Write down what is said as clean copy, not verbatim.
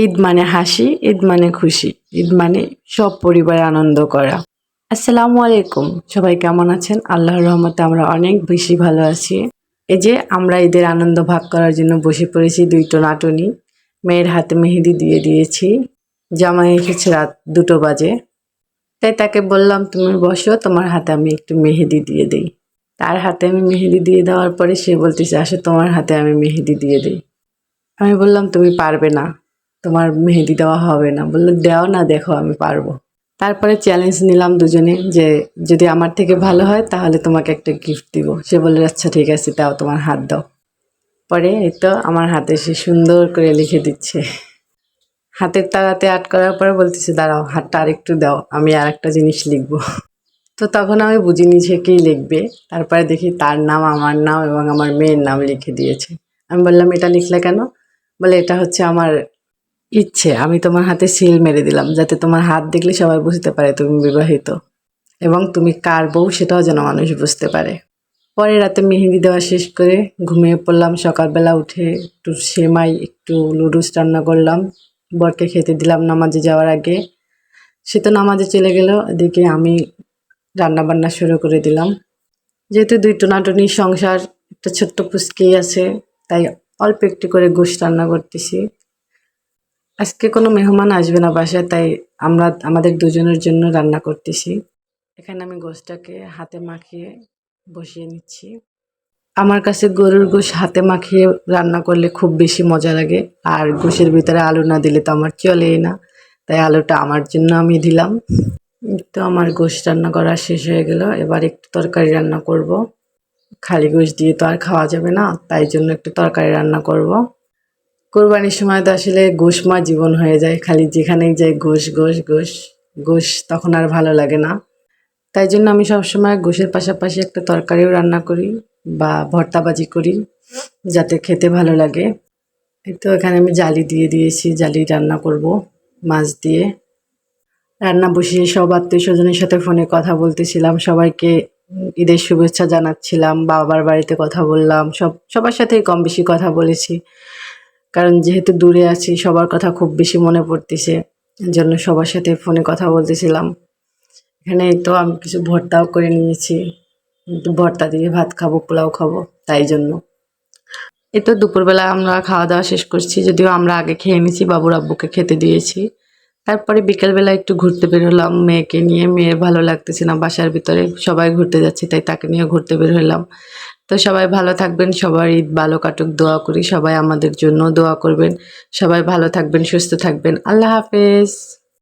ঈদ মানে হাসি, ঈদ মানে খুশি, ঈদ মানে সব পরিবারে আনন্দ করা। আসসালামু আলাইকুম, সবাই কেমন আছেন? আল্লাহর রহমতে আমরা অনেক বেশি ভালো আছি। এই যে আমরা ঈদের আনন্দ ভাগ করার জন্য বসে পড়েছি দুই টোনাটুনি। মেয়ের হাতে মেহেদি দিয়ে দিয়েছি। জামাই এসেছে রাত 2টো বাজে, তাই তাকে বললাম তুমি বসো, তোমার হাতে আমি একটু মেহেদি দিয়ে দিই। তার হাতে আমি মেহেদি দিয়ে দেওয়ার পরে সে বলতেছে আসো তোমার হাতে আমি মেহেদি দিয়ে দিই। আমি বললাম তুমি পারবে না, তোমার মেহেদি দেওয়া হবে না। বললো দেও না, দেখো আমি পারবো। তারপরে চ্যালেঞ্জ নিলাম দুজনে যে যদি আমার থেকে ভালো হয় তাহলে তোমাকে একটা গিফট দিব। সে বললো আচ্ছা ঠিক আছে, দাও তোমার হাত দাও। পরে এই তো আমার হাতে সে সুন্দর করে লিখে দিচ্ছে। হাতের তালাতে আট করার পরে বলতেছে দাঁড়াও, হাতটা আরেকটু দাও, আমি আর একটা জিনিস লিখবো। তো তখন আমি বুঝিনি সে কী লিখবে। তারপরে দেখি তার নাম, আমার নাম এবং আমার মেয়ের নাম লিখে দিয়েছে। আমি বললাম এটা লিখলে কেন? বলে এটা হচ্ছে আমার ইচ্ছে, আমি তোমার হাতে সিল মেরে দিলাম যাতে তোমার হাত দেখলে সবাই বুঝতে পারে তুমি বিবাহিত এবং তুমি কার বউ সেটাও যেন মানুষ বুঝতে পারে। পরে রাতে মেহেদি দেওয়া শেষ করে ঘুমিয়ে পড়লাম। সকালবেলা উঠে একটু সেমাই, একটু নুডলস রান্না করলাম, বরকে খেতে দিলাম নামাজে যাওয়ার আগে। সে তো নামাজে চলে গেল, এদিকে আমি রান্না বান্না শুরু করে দিলাম। যেহেতু দুই টোনাটুনি সংসার, একটা ছোট্ট পুচকি আছে, তাই অল্প একটু করে গোশত রান্না করতেছি। আজকে কোনো মেহমান আসবে না বাসায়, তাই আমরা আমাদের দুজনের জন্য রান্না করতেছি। এখানে আমি গোশতটাকে হাতে মাখিয়ে বসিয়ে নিচ্ছি। আমার কাছে গরুর গোশ হাতে মাখিয়ে রান্না করলে খুব বেশি মজা লাগে, আর গোশের ভিতরে আলু না দিলে তো আমার চলেই না, তাই আলুটা আমার জন্য আমি দিলাম। তো আমার গোশ রান্না করা শেষ হয়ে গেল, এবার একটু তরকারি রান্না করব। খালি গোশ দিয়ে তো আর খাওয়া যাবে না, তাই জন্য একটু তরকারি রান্না করব। কোরবানির সময় তো আসলে গোশ মা জীবন হয়ে যায়, খালি যেখানেই যাই গোশ গোশ গোশ গোশ, তখন আর ভালো লাগে না। তাই জন্য আমি সবসময় গোশের পাশাপাশি একটা তরকারিও রান্না করি বা ভর্তাবাজি করি, যাতে খেতে ভালো লাগে। এই তো এখানে আমি জালি দিয়ে দিয়েছি, জালি রান্না করব মাছ দিয়ে। রান্না বসিয়ে সব আত্মীয় স্বজনের সাথে ফোনে কথা বলতেছিলাম, সবাইকে ঈদের শুভেচ্ছা জানাচ্ছিলাম। বাবার বাড়িতে কথা বললাম, সবার সাথেই কম বেশি কথা বলেছি, কারণ যেহেতু দূরে আছি সবার কথা খুব বেশি মনে পড়তেছে, জন্য সবার সাথে ফোনে কথা বলতেছিলাম। এখানে এই তো আমি কিছু ভর্তাও করে নিয়েছি, ভর্তা দিয়ে ভাত খাবো, পোলাও খাবো, তাই জন্য। এই তো দুপুরবেলা আমরা খাওয়া দাওয়া শেষ করছি, যদিও আমরা আগে খেয়ে নিয়েছি, বাবুর আব্বুকে খেতে দিয়েছি। তারপরে বিকেলবেলা একটু ঘুরতে বের হলাম মেয়েকে নিয়ে। মেয়ের ভালো লাগতেছে না বাসার ভিতরে, সবাই ঘুরতে যাচ্ছে, তাই তাকে নিয়ে ঘুরতে বের হলাম। তো সবাই ভালো থাকবেন, সবার ঈদ ভালো কাটুক দোয়া করি। সবাই আমাদের জন্য দোয়া করবেন। সবাই ভালো থাকবেন, সুস্থ থাকবেন। আল্লাহ হাফেজ।